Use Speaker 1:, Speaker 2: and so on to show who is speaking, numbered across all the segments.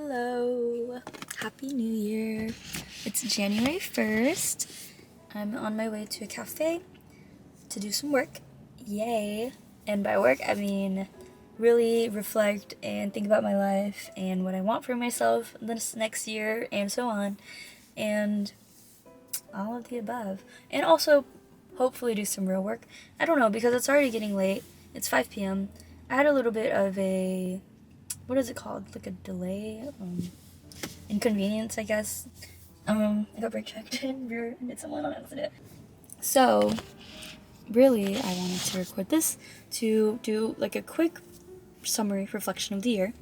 Speaker 1: Hello, Happy New Year. It's January 1st. I'm on my way to a cafe to do some work. Yay. And by work, I mean really reflect and think about my life and what I want for myself this next year and so on. And all of the above. And also, hopefully do some real work. I don't know, because it's already getting late. It's 5 p.m. I had a little bit of a, what is it called? Like a delay? Inconvenience, I guess. I got brake checked and hit someone on accident. So, really, I wanted to record this to do like a quick summary reflection of the year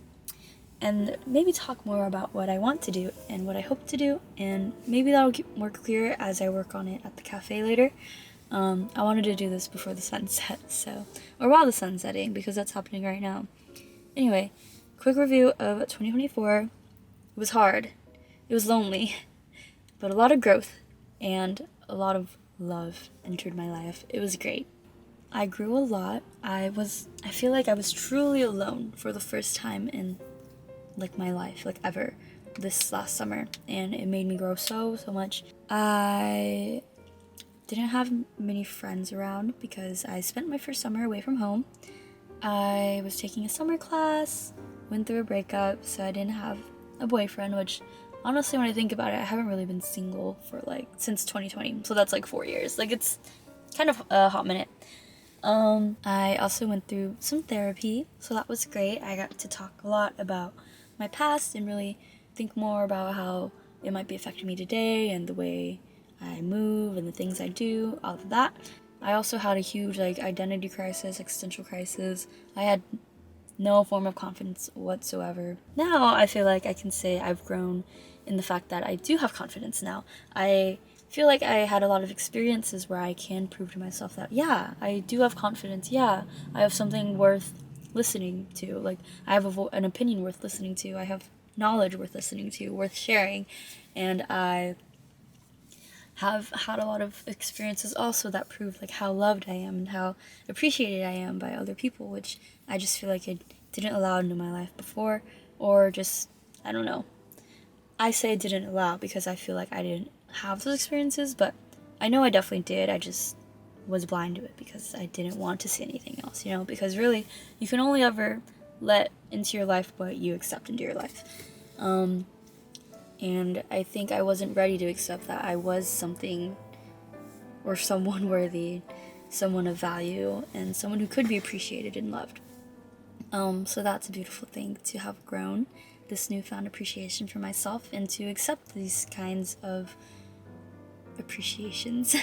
Speaker 1: and maybe talk more about what I want to do and what I hope to do, and maybe that'll get more clear as I work on it at the cafe later. I wanted to do this before the sun sets, or while the sun's setting, because that's happening right now. Anyway, quick review of 2024. It was hard. It was lonely, but a lot of growth and a lot of love entered my life. It was great. I grew a lot. I feel like I was truly alone for the first time in like my life, like ever, this last summer, and it made me grow so much. I didn't have many friends around because I spent my first summer away from home. I was taking a summer class, went through a breakup, so I didn't have a boyfriend, which honestly, when I think about it, I haven't really been single for since 2020, so that's 4 years. It's kind of a hot minute. I also went through some therapy, so that was great. I got to talk a lot about my past and really think more about how it might be affecting me today and the way I move and the things I do, all of that. I also had a huge identity crisis, existential crisis. I had no form of confidence whatsoever. Now I feel like I can say I've grown in the fact that I do have confidence now. I feel like I had a lot of experiences where I can prove to myself that, yeah, I do have confidence. Yeah, I have something worth listening to. I have an opinion worth listening to. I have knowledge worth listening to, worth sharing. And I have had a lot of experiences also that prove how loved I am and how appreciated I am by other people, which I just feel like it didn't allow into my life before, or just, I don't know. I say didn't allow because I feel like I didn't have those experiences, but I know I definitely did. I just was blind to it because I didn't want to see anything else, because really you can only ever let into your life what you accept into your life. And I think I wasn't ready to accept that I was something or someone worthy, someone of value, and someone who could be appreciated and loved. So that's a beautiful thing to have grown this newfound appreciation for myself and to accept these kinds of appreciations.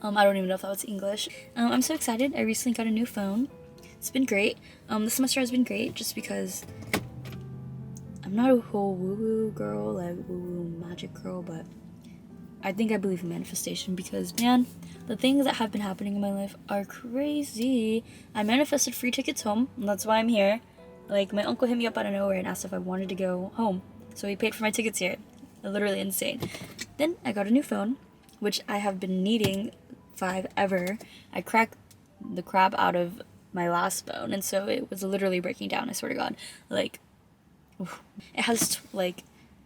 Speaker 1: I don't even know if that was English. I'm so excited. I recently got a new phone. It's been great. The semester has been great just because I'm not a whole woo-woo girl, woo-woo magic girl, but I think I believe in manifestation because, man, the things that have been happening in my life are crazy. I manifested free tickets home, and that's why I'm here. My uncle hit me up out of nowhere and asked if I wanted to go home, so he paid for my tickets here. Literally insane. Then I got a new phone, which I have been needing ever. I cracked the crap out of my last phone, and so it was literally breaking down, I swear to God. It has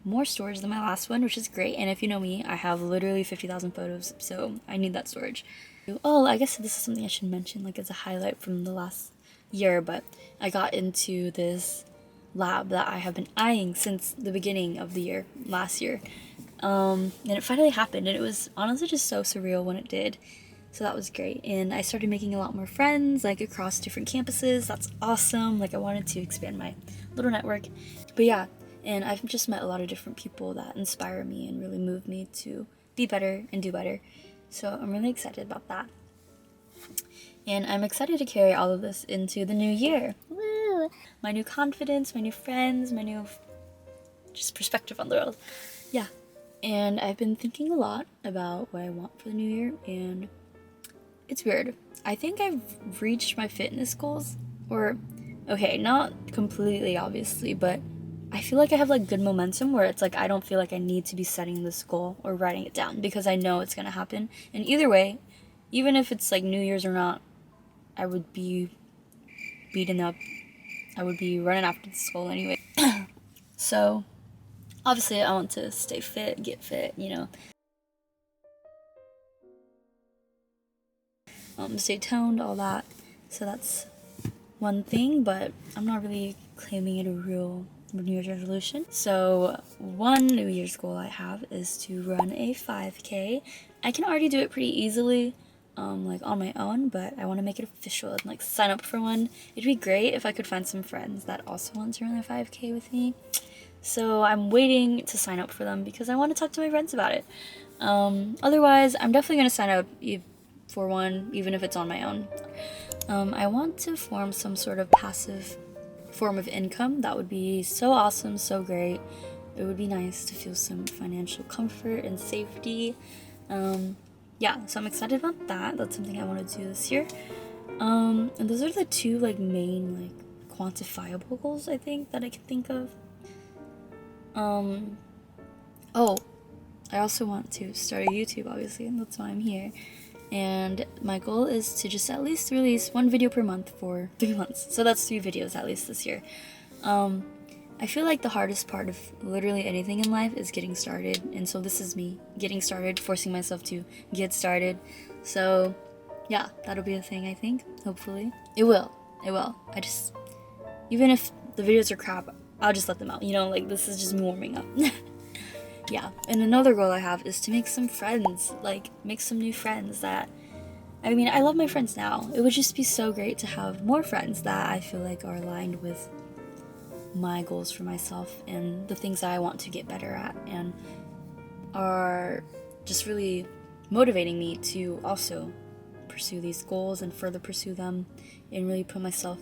Speaker 1: more storage than my last one, which is great. And if you know me, I have literally 50,000 photos, so I need that storage. Oh, I guess this is something I should mention, as a highlight from the last year, but I got into this lab that I have been eyeing since the beginning of the year, last year. And it finally happened, and it was honestly just so surreal when it did. So that was great. And I started making a lot more friends, across different campuses. That's awesome. I wanted to expand my little network. But yeah, and I've just met a lot of different people that inspire me and really move me to be better and do better. So I'm really excited about that. And I'm excited to carry all of this into the new year. Woo! My new confidence, my new friends, my new just perspective on the world. Yeah. And I've been thinking a lot about what I want for the new year, and it's weird. I think I've reached my fitness goals, okay, not completely obviously, but I feel like I have good momentum where it's I don't feel like I need to be setting this goal or writing it down because I know it's gonna happen. And either way, even if it's New Year's or not, I would be beaten up. I would be running after this goal anyway. So obviously I want to stay fit, get fit, you know, stay toned, all that. So that's one thing, but I'm not really claiming it a real New Year's resolution. So one New Year's goal I have is to run a 5K. I can already do it pretty easily, like on my own, but I want to make it official and like sign up for one. It'd be great if I could find some friends that also want to run a 5K with me. So I'm waiting to sign up for them because I want to talk to my friends about it. Otherwise, I'm definitely going to sign up for one, even if it's on my own. I want to form some sort of passive form of income. That would be so awesome, so great. It would be nice to feel some financial comfort and safety. Yeah, so I'm excited about that. That's something I want to do this year. And those are the two like main like quantifiable goals I think that I can think of. Oh, I also want to start a YouTube, obviously, and that's why I'm here. And my goal is to just at least release one video per month for 3 months. So that's 3 videos at least this year. I feel like the hardest part of literally anything in life is getting started. And so this is me getting started, forcing myself to get started. So yeah, that'll be a thing, I think, hopefully. It will. I just, even if the videos are crap, I'll just let them out. You know, like this is just me warming up. Yeah, and another goal I have is to make some friends, like make some new friends that, I mean, I love my friends now. It would just be so great to have more friends that I feel like are aligned with my goals for myself and the things that I want to get better at and are just really motivating me to also pursue these goals and further pursue them and really put myself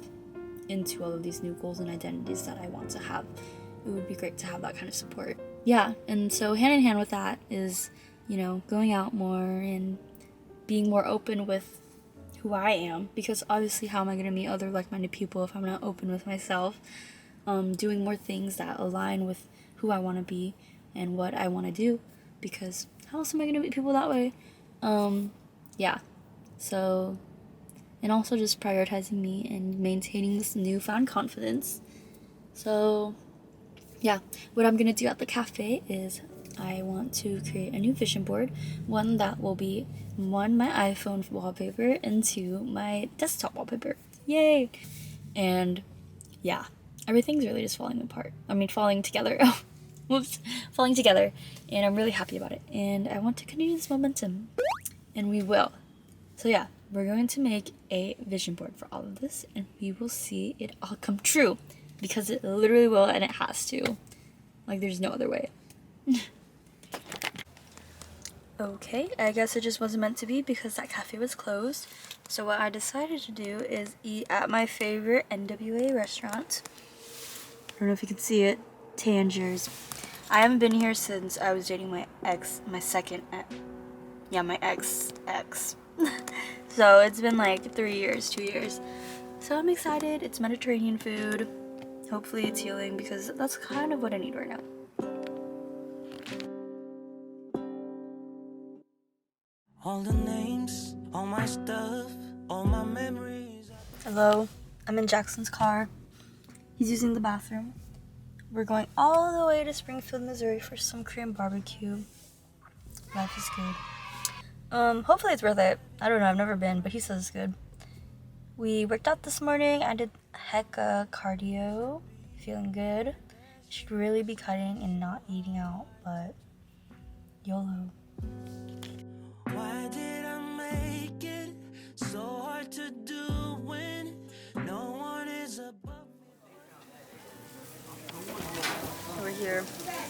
Speaker 1: into all of these new goals and identities that I want to have. It would be great to have that kind of support. Yeah, and so hand in hand with that is, you know, going out more and being more open with who I am, because obviously how am I going to meet other like-minded people if I'm not open with myself? Doing more things that align with who I want to be and what I want to do, because how else am I going to meet people that way? Yeah, so, and also just prioritizing me and maintaining this newfound confidence. So yeah, what I'm gonna do at the cafe is I want to create a new vision board, one that will be my iPhone wallpaper and 2 my desktop wallpaper. Yay! And yeah, everything's really just falling together. Whoops, falling together, and I'm really happy about it. And I want to continue this momentum, and we will. So yeah, we're going to make a vision board for all of this, and we will see it all come true. Because it literally will, and it has to. Like, there's no other way. Okay, I guess it just wasn't meant to be because that cafe was closed. So what I decided to do is eat at my favorite NWA restaurant. I don't know if you can see it. Tangiers. I haven't been here since I was dating my ex, my ex. So it's been like 2 years. So I'm excited. It's Mediterranean food. Hopefully it's healing because that's kind of what I need right now. All the names, all my stuff, all my memories. Hello, I'm in Jackson's car. He's using the bathroom. We're going all the way to Springfield, Missouri for some Korean barbecue. Life is good. Hopefully it's worth it. I don't know, I've never been, but he says it's good. We worked out this morning. I did hecka cardio. Feeling good. Should really be cutting and not eating out, but YOLO. Why did I make it so hard to do when no one is above me? Over here.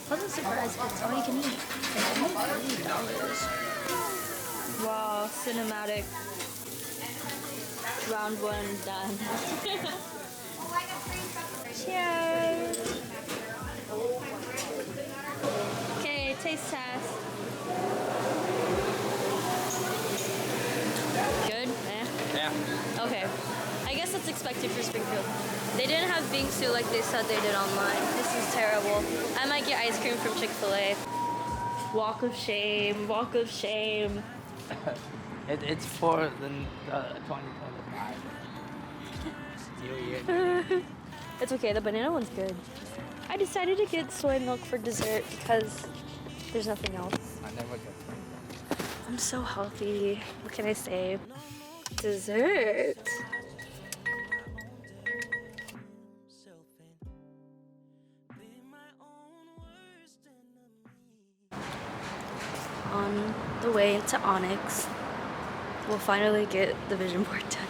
Speaker 1: Pleasant surprise, it's all you can eat. It's only $3. Wow, cinematic. Round 1 done. Cheers! Okay, taste test. Good? Yeah. Okay. I guess that's expected for Springfield. They didn't have bingsu like they said they did online. This is terrible. I might get ice cream from Chick-fil-A. Walk of shame, walk of shame.
Speaker 2: It's for the 2025 New Year.
Speaker 1: It's okay, the banana one's good. I decided to get soy milk for dessert because there's nothing else.
Speaker 2: I never get that.
Speaker 1: I'm so healthy. What can I say? Dessert. On the way to Onyx, we'll finally get the vision board done.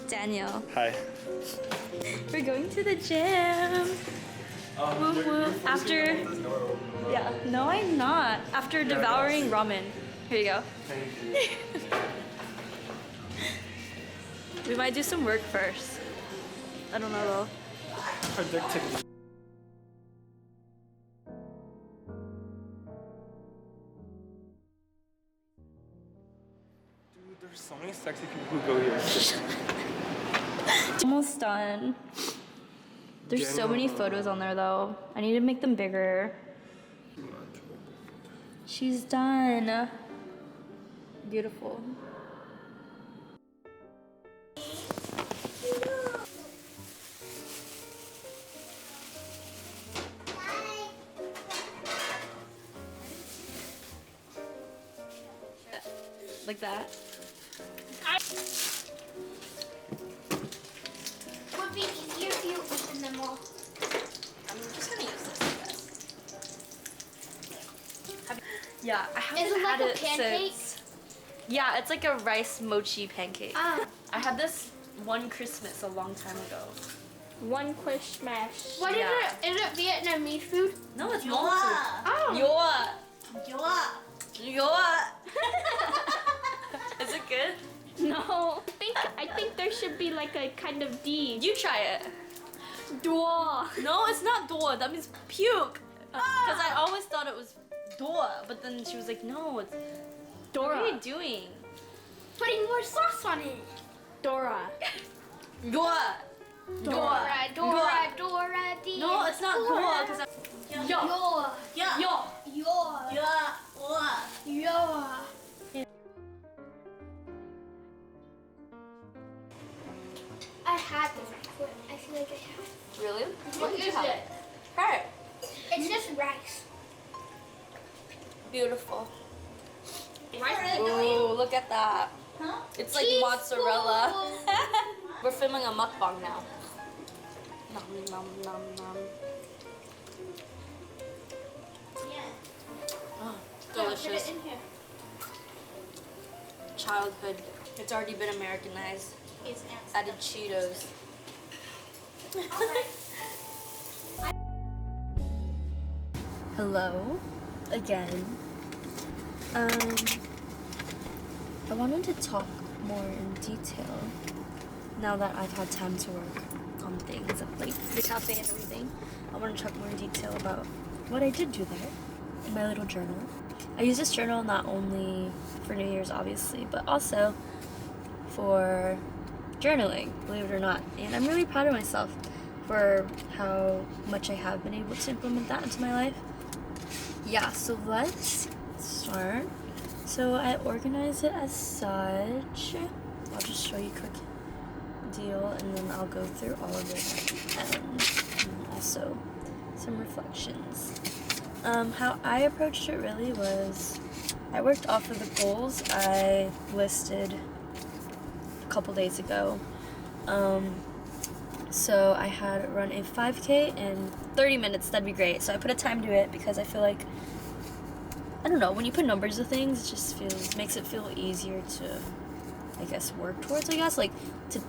Speaker 1: Daniel,
Speaker 3: Hi.
Speaker 1: we're going to the gym. Woo woo. After, yeah, no, I'm not. After devouring ramen. Here you go. We might do some work first. I don't know though.
Speaker 3: Predicting. Dude, there's so many sexy people who go here.
Speaker 1: Almost done. There's so many photos on there though. I need to make them bigger. She's done. Beautiful. Like that.
Speaker 4: Would be easier if you open them all.
Speaker 1: I'm just gonna use this, I guess. Yeah, I haven't
Speaker 4: Is it
Speaker 1: had
Speaker 4: like a
Speaker 1: it
Speaker 4: pancake?
Speaker 1: since. Yeah, it's like a rice mochi pancake.
Speaker 4: Ah.
Speaker 1: I had this one Christmas a long time ago.
Speaker 5: One quick smash.
Speaker 4: What is
Speaker 1: Yeah.
Speaker 4: it? Is it Vietnamese food?
Speaker 1: No, it's Mongsu.
Speaker 4: Oh.
Speaker 1: Yoa. Yoa. Is it good?
Speaker 5: No. I think there should be like a kind of D.
Speaker 1: You try it.
Speaker 5: Dua.
Speaker 1: No, it's not door. That means puke. Because I always thought it was door, but then she was like, no, it's
Speaker 5: Dora.
Speaker 1: What are you doing?
Speaker 4: Putting more sauce on it.
Speaker 5: Dora.
Speaker 1: Dora.
Speaker 4: Dora, Dora, Dora, Dora.
Speaker 1: No, it's not Dora. Because
Speaker 4: Yo.
Speaker 1: Yo.
Speaker 4: Yo. Yo. I had this before. I feel like I have.
Speaker 1: Really?
Speaker 4: What is it?
Speaker 1: Hey.
Speaker 4: It's just rice.
Speaker 1: Beautiful.
Speaker 4: Rice.
Speaker 1: Ooh, look at that.
Speaker 4: Huh?
Speaker 1: It's like
Speaker 4: Cheese
Speaker 1: mozzarella.
Speaker 4: ball.
Speaker 1: We're filming a mukbang now. Nom nom nom nom.
Speaker 4: Yeah.
Speaker 1: Oh,
Speaker 4: Put
Speaker 1: delicious.
Speaker 4: it in here.
Speaker 1: Childhood. It's already been Americanized.
Speaker 4: It's ants.
Speaker 1: Added Cheetos. Hello, again. I wanted to talk more in detail now that I've had time to work on things like the cafe and everything. I want to talk more in detail about what I did do there in my little journal. I use this journal not only for New Year's, obviously, but also for journaling, believe it or not. And I'm really proud of myself for how much I have been able to implement that into my life. Yeah, so let's start. So I organize it as such. I'll just show you a quick deal and then I'll go through all of it and also some reflections. How I approached it really was I worked off of the goals I listed a couple days ago. So I had run a 5K in 30 minutes, that'd be great. So I put a time to it because I feel like, I don't know, when you put numbers to things, it just makes it feel easier to, I guess, work towards, like to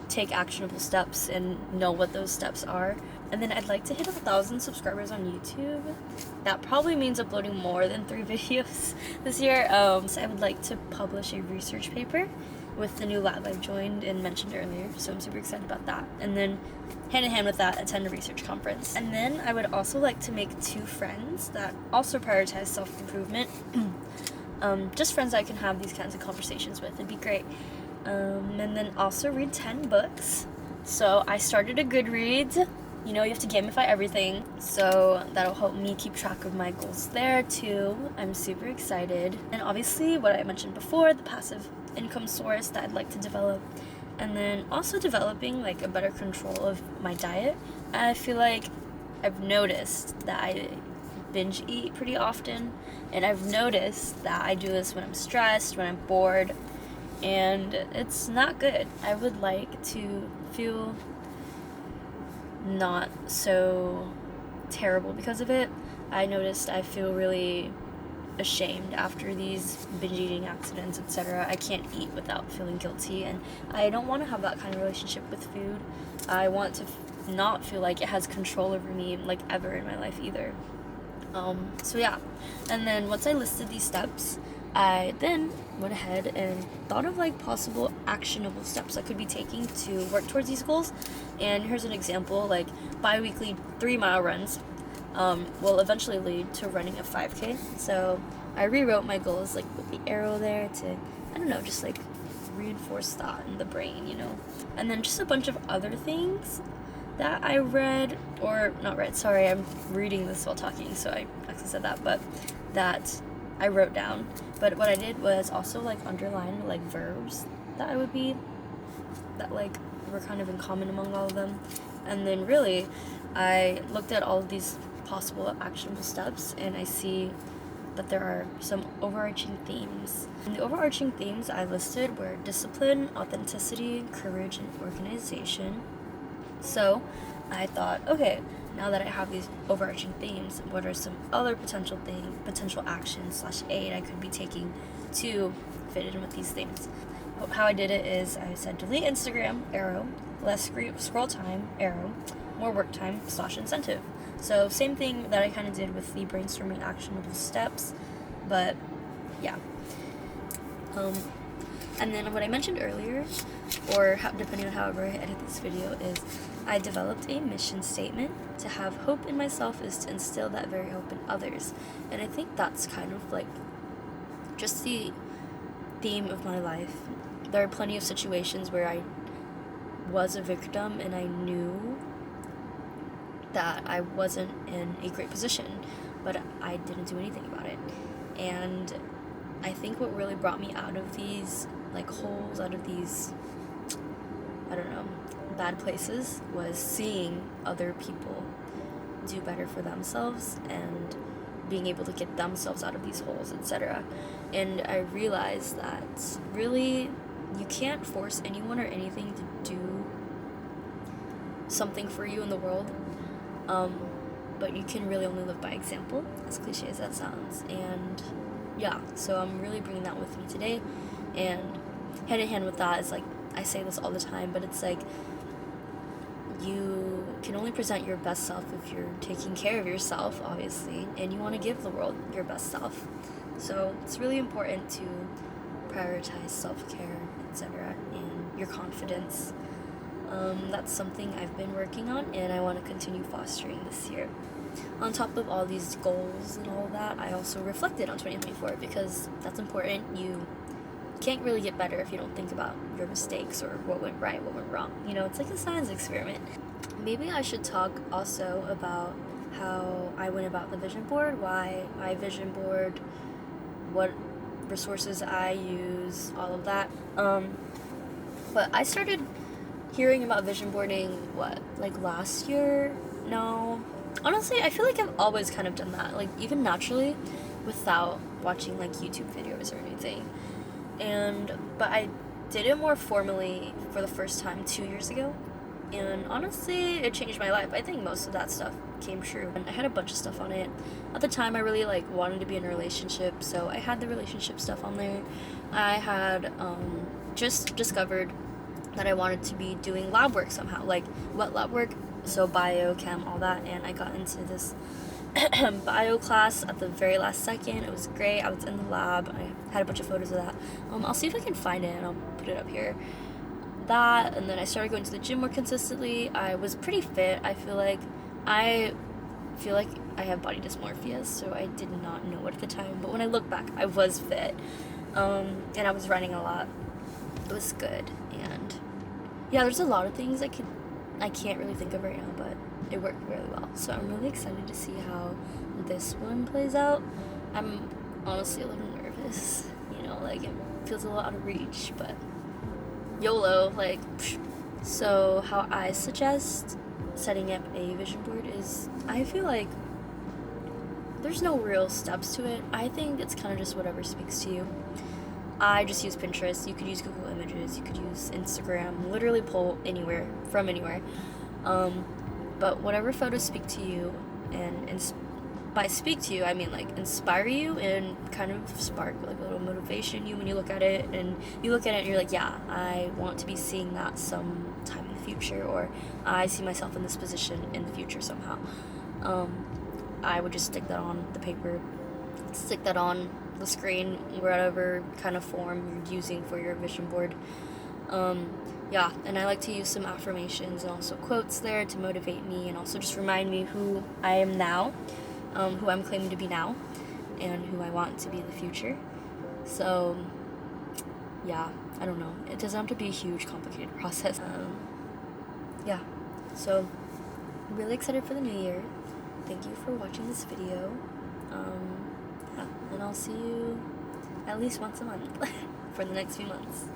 Speaker 1: take actionable steps and know what those steps are. And then I'd like to hit 1,000 subscribers on YouTube. That probably means uploading more than 3 videos this year. So I would like to publish a research paper with the new lab I've joined and mentioned earlier. So I'm super excited about that. And then hand in hand with that, attend a research conference. And then I would also like to make 2 friends that also prioritize self-improvement. Just friends I can have these kinds of conversations with. It'd be great. And then also read 10 books. So I started a Goodreads. You know, you have to gamify everything. So that'll help me keep track of my goals there too. I'm super excited. And obviously what I mentioned before, the passive income source that I'd like to develop. And then also developing like a better control of my diet. I feel like I've noticed that I binge eat pretty often. And I've noticed that I do this when I'm stressed, when I'm bored. And it's not good. I would like to feel not so terrible because of it. I noticed I feel really ashamed after these binge eating accidents, etc. I can't eat without feeling guilty, and I don't want to have that kind of relationship with food. I want to not feel like it has control over me, like, ever in my life either. So yeah, and then once I listed these steps, I then went ahead and thought of like possible actionable steps I could be taking to work towards these goals. And here's an example: like bi-weekly 3-mile runs will eventually lead to running a 5K. So I rewrote my goals like with the arrow there to, I don't know, just like reinforce that in the brain, you know. And then just a bunch of other things that I read, or not read, sorry, I'm reading this while talking, so I actually said that, but that I wrote down. But what I did was also like underline like verbs that like were kind of in common among all of them. And then really I looked at all of these possible actionable steps, and I see that there are some overarching themes. And the overarching themes I listed were discipline, authenticity, courage, and organization. So I thought, okay, now that I have these overarching themes, what are some other potential actions / aid I could be taking to fit in with these themes? How I did it is I said delete Instagram, arrow, less scroll time, arrow, more work time / incentive. So same thing that I kind of did with the brainstorming actionable steps, but yeah. And then what I mentioned earlier, or depending on however I edit this video, is I developed a mission statement. To have hope in myself is to instill that very hope in others. And I think that's kind of like just the theme of my life. There are plenty of situations where I was a victim and I knew that I wasn't in a great position, but I didn't do anything about it. And I think what really brought me out of these like holes, out of these, I don't know, bad places, was seeing other people do better for themselves and being able to get themselves out of these holes, etc. And I realized that really you can't force anyone or anything to do something for you in the world, but you can really only live by example, as cliche as that sounds. And yeah, so I'm really bringing that with me today. And hand in hand with that is like, I say this all the time, but it's like you can only present your best self if you're taking care of yourself, obviously, and you want to give the world your best self. So it's really important to prioritize self-care, etc., and your confidence. That's something I've been working on, and I want to continue fostering this year. On top of all these goals and all that, I also reflected on 2024 because that's important. You can't really get better if you don't think about your mistakes or what went right, what went wrong. You know, it's like a science experiment. Maybe I should talk also about how I went about the vision board, why I vision board, what resources I use, all of that. But I started hearing about vision boarding, like last year? No. Honestly, I feel like I've always kind of done that, like even naturally, without watching like YouTube videos or anything. But I did it more formally for the first time 2 years ago. And honestly, it changed my life. I think most of that stuff came true. And I had a bunch of stuff on it. At the time, I really wanted to be in a relationship, so I had the relationship stuff on there. I had just discovered that I wanted to be doing lab work somehow, like wet lab work, so bio, chem, all that. And I got into this bio class at the very last second. It was great. I was in the lab. I had a bunch of photos of that. I'll see if I can find it and I'll put it up here. That, and then I started going to the gym more consistently. I was pretty fit. I feel like I have body dysmorphia, so I did not know it at the time, but when I look back, I was fit. And I was running a lot. It was good. And yeah, there's a lot of things I can't really think of right now, but it worked really well. So I'm really excited to see how this one plays out. I'm honestly a little nervous, like it feels a little out of reach, but YOLO, like, psh. So how I suggest setting up a vision board is, I feel like there's no real steps to it. I think it's kind of just whatever speaks to you. I just use Pinterest. You could use Google Images. You could use Instagram. Literally pull anywhere, from anywhere. But whatever photos speak to you, and by speak to you, I mean like inspire you and kind of spark like a little motivation in you when you look at it. And you look at it and you're like, yeah, I want to be seeing that sometime in the future, or I see myself in this position in the future somehow. I would just stick that on the paper, stick that on the screen, whatever kind of form you're using for your vision board. Yeah, and I like to use some affirmations and also quotes there to motivate me and also just remind me who I am now, who I'm claiming to be now, and who I want to be in the future. So, yeah, I don't know. It doesn't have to be a huge, complicated process. Yeah, so I'm really excited for the new year. Thank you for watching this video. Yeah, and I'll see you at least once a month for the next few months.